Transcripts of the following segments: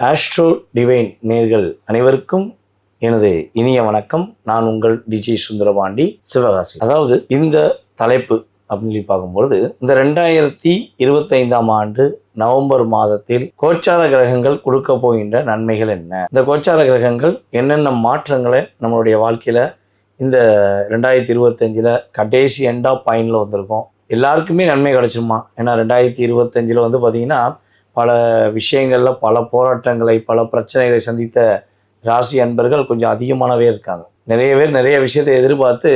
Astro divine நேர்கள் அனைவருக்கும் எனது இனிய வணக்கம். நான் உங்கள் டிஜி சுந்தரபாண்டி, சிவகாசி. அதாவது இந்த தலைப்பு அப்படின்னு சொல்லி பார்க்கும்பொழுது, இந்த 2025ஆம் ஆண்டு நவம்பர் மாதத்தில் கோச்சார கிரகங்கள் கொடுக்க போகின்ற நன்மைகள் என்ன, இந்த கோச்சார கிரகங்கள் என்னென்ன மாற்றங்களை நம்மளுடைய வாழ்க்கையில் இந்த 2025 கடைசி எண்ட் ஆஃப் பாயிண்டில் வந்திருக்கோம். எல்லாருக்குமே நன்மை கிடைச்சிருமா? ஏன்னா 2025 வந்து பார்த்திங்கன்னா பல விஷயங்களில் பல போராட்டங்களை பல பிரச்சனைகளை சந்தித்த ராசி அன்பர்கள் கொஞ்சம் அதிகமானவே இருக்காங்க. நிறைய பேர் நிறைய விஷயத்தை எதிர்பார்த்து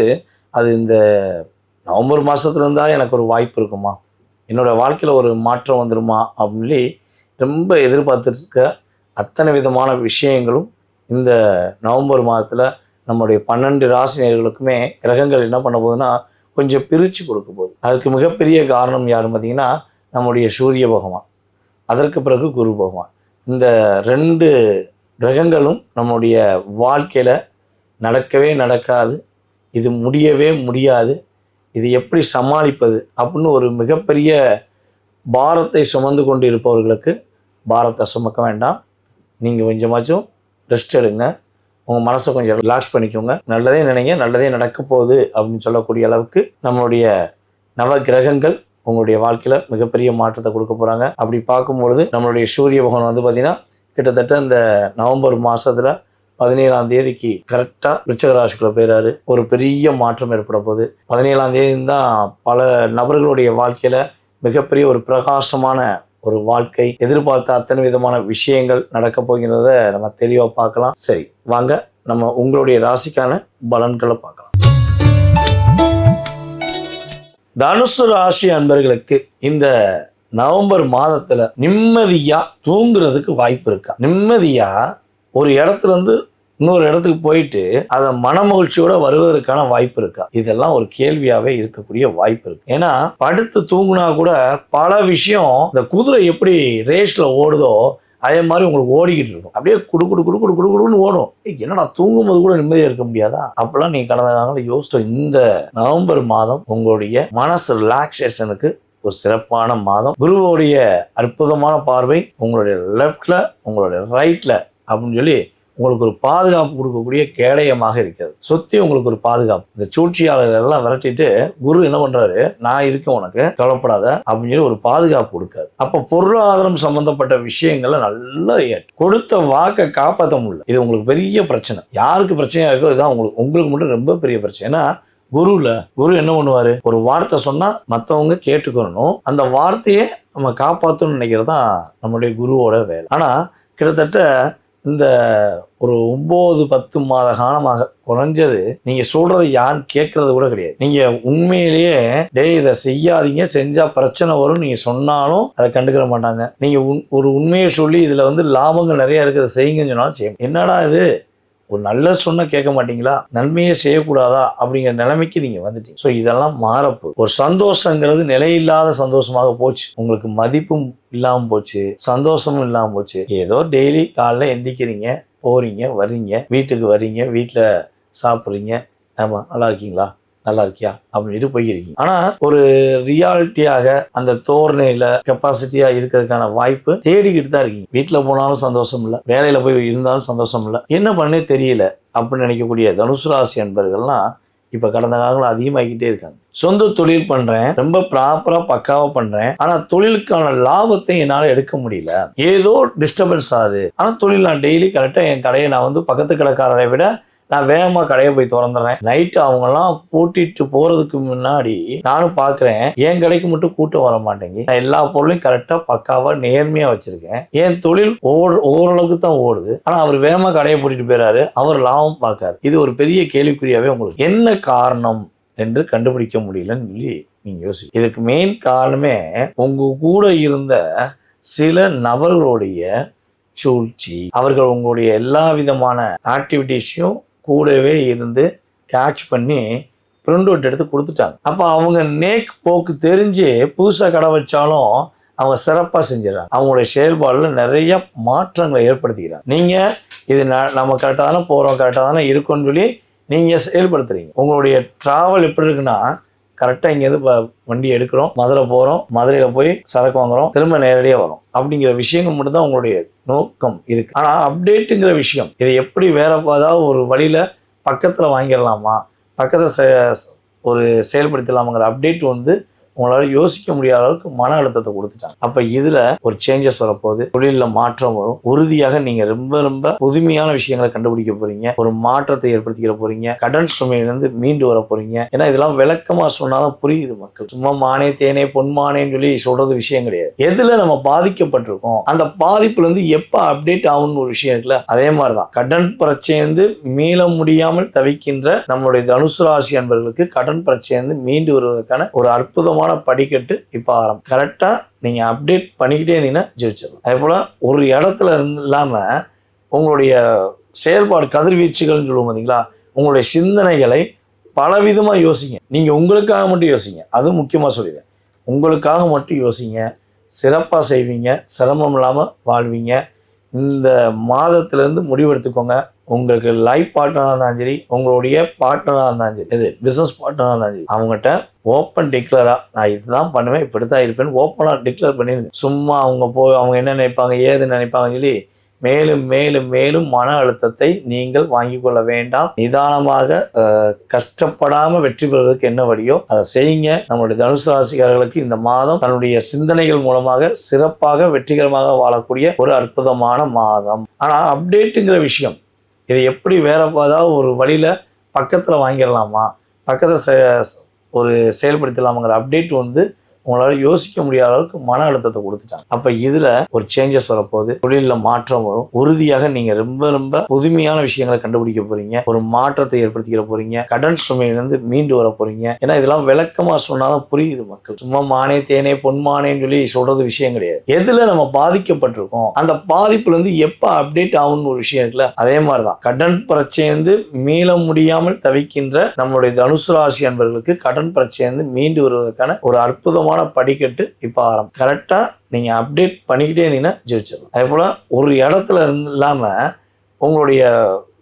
அது இந்த நவம்பர் மாதத்துல இருந்தால் எனக்கு ஒரு வாய்ப்பு இருக்குமா, என்னோடய வாழ்க்கையில் ஒரு மாற்றம் வந்துடுமா அப்படின்னு சொல்லி ரொம்ப எதிர்பார்த்துருக்க அத்தனை விதமான விஷயங்களும் இந்த நவம்பர் மாதத்தில் நம்முடைய 12 ராசி நேயர்களுக்குமே கிரகங்கள் என்ன பண்ண போகுதுன்னா கொஞ்சம் பிரித்து கொடுக்க போகுது. அதுக்கு மிகப்பெரிய காரணம் யாருன்னு பார்த்தீங்கன்னா நம்முடைய சூரிய பகவான், அதற்கு பிறகு குரு பகவான். இந்த 2 கிரகங்களும் நம்முடைய வாழ்க்கையில் நடக்கவே நடக்காது, இது முடியவே முடியாது, இது எப்படி சமாளிப்பது அப்படின்னு ஒரு மிகப்பெரிய பாரத்தை சுமந்து கொண்டு இருப்பவர்களுக்கு பாரத்தை சுமக்க வேண்டாம். நீங்கள் கொஞ்சமாச்சும் ரெஸ்ட் எடுங்க, உங்கள் மனசை கொஞ்சம் ரிலாக்ஸ் பண்ணிக்கோங்க, நல்லதே நினைங்க, நல்லதே நடக்க போகுது அப்படின்னு சொல்லக்கூடிய அளவுக்கு நம்மளுடைய நவ கிரகங்கள் உங்களுடைய வாழ்க்கையில் மிகப்பெரிய மாற்றத்தை கொடுக்க போகிறாங்க. அப்படி பார்க்கும்பொழுது நம்மளுடைய சூரிய பகவான் வந்து பார்த்திங்கன்னா கிட்டத்தட்ட இந்த நவம்பர் மாதத்தில் 17ஆம் தேதிக்கு கரெக்டாக விருச்சிக ராசிக்குள்ள போயிறாரு. ஒரு பெரிய மாற்றம் ஏற்பட போகுது. 17ஆம் தேதி தான் பல நபர்களுடைய வாழ்க்கையில் மிகப்பெரிய ஒரு பிரகாசமான ஒரு வாழ்க்கை, எதிர்பார்த்த அத்தனை விதமான விஷயங்கள் நடக்க போகிறத நம்ம தெளிவாக பார்க்கலாம். சரி, வாங்க நம்ம உங்களுடைய ராசிக்கான பலன்களை பார்க்கலாம். தனுசு ராசி அன்பர்களுக்கு இந்த நவம்பர் மாதத்துல நிம்மதியா தூங்குறதுக்கு வாய்ப்பு இருக்கா? நிம்மதியா ஒரு இடத்துல இருந்து இன்னொரு இடத்துக்கு போயிட்டு அதை மனமகிழ்ச்சியோட வருவதற்கான வாய்ப்பு இருக்கா? இதெல்லாம் ஒரு கேள்வியாவே இருக்கக்கூடிய வாய்ப்பு இருக்கு. ஏன்னா படுத்து தூங்குனா கூட பல விஷயம், இந்த குதிரை எப்படி ரேஸ்ல ஓடுதோ அதே மாதிரி உங்களுக்கு ஓடிக்கிட்டு இருக்கும். அப்படியே குடுன்னு ஓடும். என்னடா தூங்கும்போது கூட நிம்மதியா இருக்க முடியாதா? அப்பெல்லாம் நீங்க கடந்த காலங்களில் யோசிச்சு. இந்த நவம்பர் மாதம் உங்களுடைய மனசு ரிலாக்ஸேஷனுக்கு ஒரு சிறப்பான மாதம். குருவோடைய அற்புதமான பார்வை உங்களுடைய லெஃப்ட்ல உங்களுடைய ரைட்ல அப்படின்னு சொல்லி உங்களுக்கு ஒரு பாதுகாப்பு கொடுக்கக்கூடிய கேடயமாக இருக்கிறது. சுத்தி உங்களுக்கு ஒரு பாதுகாப்பு. இந்த சூழ்ச்சியாளர்கள் எல்லாம் விரட்டிட்டு குரு என்ன பண்றாரு, நான் இருக்கேன் உனக்கு கவலைப்படாத அப்படின்னு சொல்லி ஒரு பாதுகாப்பு கொடுக்காது. அப்ப பொருளாதாரம் சம்பந்தப்பட்ட விஷயங்களை நல்லா கொடுத்த வாக்கை காப்பாற்ற முடியல. இது உங்களுக்கு பெரிய பிரச்சனை. யாருக்கு பிரச்சனையா இருக்கோ இதுதான் உங்களுக்கு மட்டும் ரொம்ப பெரிய பிரச்சனை. ஏன்னா குரு என்ன பண்ணுவாரு, ஒரு வார்த்தை சொன்னா மற்றவங்க கேட்டுக்கணும், அந்த வார்த்தையை நம்ம காப்பாற்றணும்னு நினைக்கிறது தான் நம்மளுடைய குருவோட வேலை. ஆனா கிட்டத்தட்ட இந்த ஒரு 9-10 மாத காலமாக குறைஞ்சது நீங்க சொல்றதை யாரும் கேட்கறது கூட கிடையாது. நீங்க உண்மையிலேயே இதை செய்யாதீங்க, செஞ்சா பிரச்சனை வரும் நீங்க சொன்னாலும் அதை கண்டுக்கிற மாட்டாங்க. நீங்க ஒரு உண்மையை சொல்லி இதுல வந்து லாபங்கள் நிறைய இருக்குது செய்யுங்கன்னு சொன்னாலும் செய்யும். என்னடா இது, ஒரு நல்ல சொன்ன கேட்க மாட்டீங்களா, நன்மையே செய்யக்கூடாதா அப்படிங்கிற நிலைமைக்கு நீங்க வந்துட்டீங்க. ஸோ இதெல்லாம் மாறப்போ ஒரு சந்தோஷங்கிறது நிலையில்லாத சந்தோஷமாக போச்சு. உங்களுக்கு மதிப்பும் இல்லாமல் போச்சு, சந்தோஷமும் இல்லாமல் போச்சு. ஏதோ டெய்லி காலைல எந்திக்கிறீங்க, போறீங்க, வர்றீங்க, வீட்டுக்கு வர்றீங்க, வீட்டில் சாப்பிட்றீங்க, ஆமா நல்லா இருக்கீங்களா, நல்லா இருக்கியா அப்படின்ட்டு போயிருக்கீங்க. ஆனா ஒரு ரியாலிட்டியாக அந்த தோரணையில கெப்பாசிட்டியா இருக்கிறதுக்கான வாய்ப்பு தேடிக்கிட்டு தான் இருக்கீங்க. வீட்டுல போனாலும் சந்தோஷம் இல்லை, வேலையில போய் இருந்தாலும் சந்தோஷம் இல்லை, என்ன பண்ணே தெரியல அப்படின்னு நினைக்கக்கூடிய தனுசு ராசி அன்பர்கள்லாம் இப்ப கடந்த காலங்கள் அதிகமாகிக்கிட்டே இருக்காங்க. சொந்த தொழில் பண்றேன், ரொம்ப ப்ராப்பரா பக்காவா பண்றேன், ஆனா தொழிலுக்கான லாபத்தை என்னால எடுக்க முடியல, ஏதோ டிஸ்டர்பன்ஸ் ஆகுது. ஆனா தொழில் நான் டெய்லி கரெக்டா என் கடையை நான் வந்து பக்கத்து கடைக்காரரை விட நான் வேகமாக கடையை போய் திறந்துடுறேன். நைட்டு அவங்கெல்லாம் பூட்டிட்டு போறதுக்கு முன்னாடி நானும் பார்க்குறேன், என் கடைக்கு மட்டும் கூட்டம் வர மாட்டேங்க. நான் எல்லா பொருளையும் கரெக்டாக பக்காவாக நேர்மையாக வச்சிருக்கேன். என் தொழில் ஓரளவுக்கு தான் ஓடுது, ஆனால் அவர் வேகமாக கடையை பூட்டிட்டு போயிறாரு, அவர் லாபம் பார்க்காரு. இது ஒரு பெரிய கேள்விக்குறியாவே உங்களுக்கு என்ன காரணம் என்று கண்டுபிடிக்க முடியலன்னு சொல்லி நீங்க யோசி. இதுக்கு மெயின் காரணமே உங்க கூட இருந்த சில நபர்களுடைய சூழ்ச்சி. அவர்கள் உங்களுடைய எல்லா விதமான ஆக்டிவிட்டிஸையும் கூடவே இருந்து கேட்ச் பண்ணி பிரிண்ட் அவுட் எடுத்து கொடுத்துட்டாங்க. அப்போ அவங்க நேக் போக்கு தெரிஞ்சு புதுசாக கடை வச்சாலும் அவங்க சிறப்பாக செஞ்சிடறாங்க. அவங்களுடைய செயல்பாடில் நிறைய மாற்றங்களை ஏற்படுத்திக்கிறாங்க. நீங்கள் இது நம்ம கரெக்டாக தானே போகிறோம், கரெக்டாக தானே இருக்குன்னு சொல்லி நீங்கள் செயல்படுத்துறீங்க. உங்களுடைய ட்ராவல் எப்படி இருக்குன்னா கரெக்டாக இங்கேருந்து வண்டி எடுக்கிறோம், மதுரை போகிறோம், மதுரையில் போய் சரக்கு வாங்குறோம், திரும்ப நேரடியாக வரும் அப்படிங்கிற விஷயங்கள் மட்டும்தான் உங்களுடைய நோக்கம் இருக்கு. ஆனால் அப்டேட்டுங்கிற விஷயம் இதை எப்படி வேற ஏதாவது ஒரு வழியில் பக்கத்தில் வாங்கிடலாமா, பக்கத்தில் ஒரு செயல்படுத்தலாமாங்கிற அப்டேட் உங்களால் யோசிக்க முடியாத அளவுக்கு மன அழுத்தத்தை கொடுத்துட்டாங்க. அப்போ இதில் ஒரு சேஞ்சஸ் வரப்போகுது, தொழிலில் மாற்றம் வரும். உறுதியாக நீங்கள் ரொம்ப ரொம்ப புதுமையான விஷயங்களை கண்டுபிடிக்க போறீங்க, ஒரு மாற்றத்தை ஏற்படுத்திக்கிற போறீங்க, கடன் சுமையிலிருந்து மீண்டு வர போறீங்க. ஏன்னா இதெல்லாம் விளக்கமாக சொன்னாதான் புரியுது மக்கள். சும்மா மானே தேனே பொன்மானேன்னு சொல்லி சொல்றது விஷயம் கிடையாது. எதில் நம்ம பாதிக்கப்பட்டிருக்கோம், அந்த பாதிப்புலேருந்து எப்போ அப்டேட் ஆகும்னு ஒரு விஷயம் இருக்குல்ல, அதே மாதிரி தான் கடன் பிரச்சனை மீள முடியாமல் தவிக்கின்ற நம்மளுடைய தனுசு ராசி அன்பர்களுக்கு கடன் பிரச்சனை மீண்டு வருவதற்கான ஒரு அற்புதமான படிக்கட்டு இப்ப ஆரம்பம். கரெக்டா நீங்க அப்டேட் பண்ணிக்கிட்டே இருந்தீங்கன்னா ஜெயிச்சிடலாம். அதே போல ஒரு இடத்துல இல்லாம உங்களுடைய செயல்பாடு கதிர்வீச்சுகள்னு சொல்லுவோம் பார்த்தீங்களா, உங்களுடைய சிந்தனைகளை பலவிதமா யோசிங்க. நீங்க உங்களுக்காக மட்டும் யோசிங்க, அது முக்கியமா சொல்லிடுறேன். உங்களுக்காக மட்டும் யோசிங்க, சிறப்பா செய்வீங்க, சிரமம் இல்லாம வாழ்வீங்க. இந்த மாதத்திலேருந்து முடிவெடுத்துக்கோங்க. உங்களுக்கு லைஃப் பார்ட்னராக இருந்தாலும் சரி, உங்களுடைய பார்ட்னராக இருந்தாலும் சரி, இது பிஸ்னஸ் பார்ட்னராக இருந்தாலும் சரி, அவங்ககிட்ட ஓப்பன் டிக்ளராக நான் இதுதான் பண்ணுவேன், இப்படி தான் இருப்பேன்னு ஓப்பனாக டிக்ளேர் பண்ணிடுங்க. சும்மா அவங்க என்ன நினைப்பாங்க, ஏது நினைப்பாங்கன்னு சொல்லி மேலும் மேலும் மேலும் மன அழுத்தத்தை நீங்கள் வாங்கி கொள்ள வேண்டாம். நிதானமாக கஷ்டப்படாம வெற்றி பெறுவதற்கு என்ன வழியோ அதை செய்யுங்க. நம்மளுடைய தனுசு ராசிக்காரர்களுக்கு இந்த மாதம் தன்னுடைய சிந்தனைகள் மூலமாக சிறப்பாக வெற்றிகரமாக வாழக்கூடிய ஒரு அற்புதமான மாதம். ஆனா அப்டேட்டுங்கிற விஷயம் இதை எப்படி வேற ஏதாவது ஒரு வழியில பக்கத்துல வாங்கிடலாமா, பக்கத்துல ஒரு செயல்படுத்தலாமாங்கிற அப்டேட் உங்களால் யோசிக்க முடியாத அளவுக்கு மன அழுத்தத்தை கொடுத்துட்டாங்க. அப்போ இதில் ஒரு சேஞ்சஸ் வரப்போகுது, தொழிலில் மாற்றம் வரும். உறுதியாக நீங்கள் ரொம்ப ரொம்ப புதுமையான விஷயங்களை கண்டுபிடிக்க போறீங்க, ஒரு மாற்றத்தை ஏற்படுத்திக்கிற போறீங்க, கடன் சுமையிலிருந்து மீண்டு வர போறீங்க. ஏன்னா இதெல்லாம் விளக்கமாக சொன்னாதான் புரியுது மக்கள். சும்மா மானே தேனே பொன்மானேன்னு சொல்லி சொல்றது விஷயம் கிடையாது. எதில் நம்ம பாதிக்கப்பட்டிருக்கோம், அந்த பாதிப்புலேருந்து எப்போ அப்டேட் ஆகும்னு ஒரு விஷயம் இருக்குல்ல, அதே மாதிரி தான் கடன் பிரச்சனை மீள முடியாமல் தவிக்கின்ற நம்மளுடைய தனுசு ராசி அன்பர்களுக்கு கடன் பிரச்சனை மீண்டு வருவதற்கான ஒரு அற்புதமான படிக்கட்டு இப்ப ஆரம்பம். கரெக்டா நீங்க அப்டேட் பண்ணிக்கிட்டே இருந்தீங்கன்னா ஜெயிச்சிடலாம். அதே போல ஒரு இடத்துல இல்லாம உங்களுடைய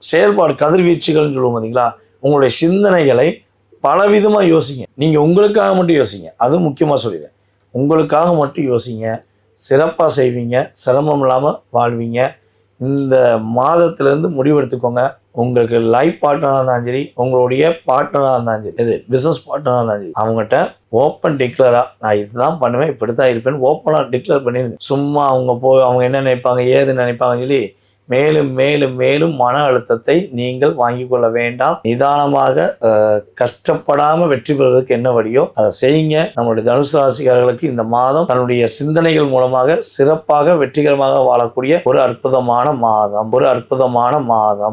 செயல்பாடு கதிர்வீச்சுகள்னு சொல்லுவோம் பார்த்தீங்களா, உங்களுடைய சிந்தனைகளை பலவிதமா யோசிங்க. நீங்க உங்களுக்காக மட்டும் யோசிங்க, அது முக்கியமா சொல்லிடுறேன். உங்களுக்காக மட்டும் யோசிங்க, சிறப்பா செய்வீங்க, சிரமம் இல்லாம வாழ்வீங்க. இந்த மாதத்திலேருந்து முடிவெடுத்துக்கோங்க. உங்களுக்கு லைஃப் பார்ட்னராக இருந்தாலும் சரி, உங்களுடைய பார்ட்னராக இருந்தாலும் சரி, இது பிஸ்னஸ் பார்ட்னராக இருந்தாலும் சரி, அவங்ககிட்ட ஓப்பன் டிக்ளராக நான் இதுதான் பண்ணுவேன், இப்படி தான் இருப்பேன்னு ஓப்பனாக டிக்ளேர் பண்ணிடுங்க. சும்மா அவங்க என்ன நினைப்பாங்க, ஏது நினைப்பாங்கன்னு சொல்லி மேலும் மேலும் மேலும் மன அழுத்தத்தை நீங்கள் வாங்கி கொள்ள வேண்டாம். நிதானமாக கஷ்டப்படாம வெற்றி பெறுவதற்கு என்ன வழியோ அதை செய்யுங்க. நம்மளுடைய தனுசு ராசிக்காரர்களுக்கு இந்த மாதம் தன்னுடைய சிந்தனைகள் மூலமாக சிறப்பாக வெற்றிகரமாக வாழக்கூடிய ஒரு அற்புதமான மாதம், ஒரு அற்புதமான மாதம்.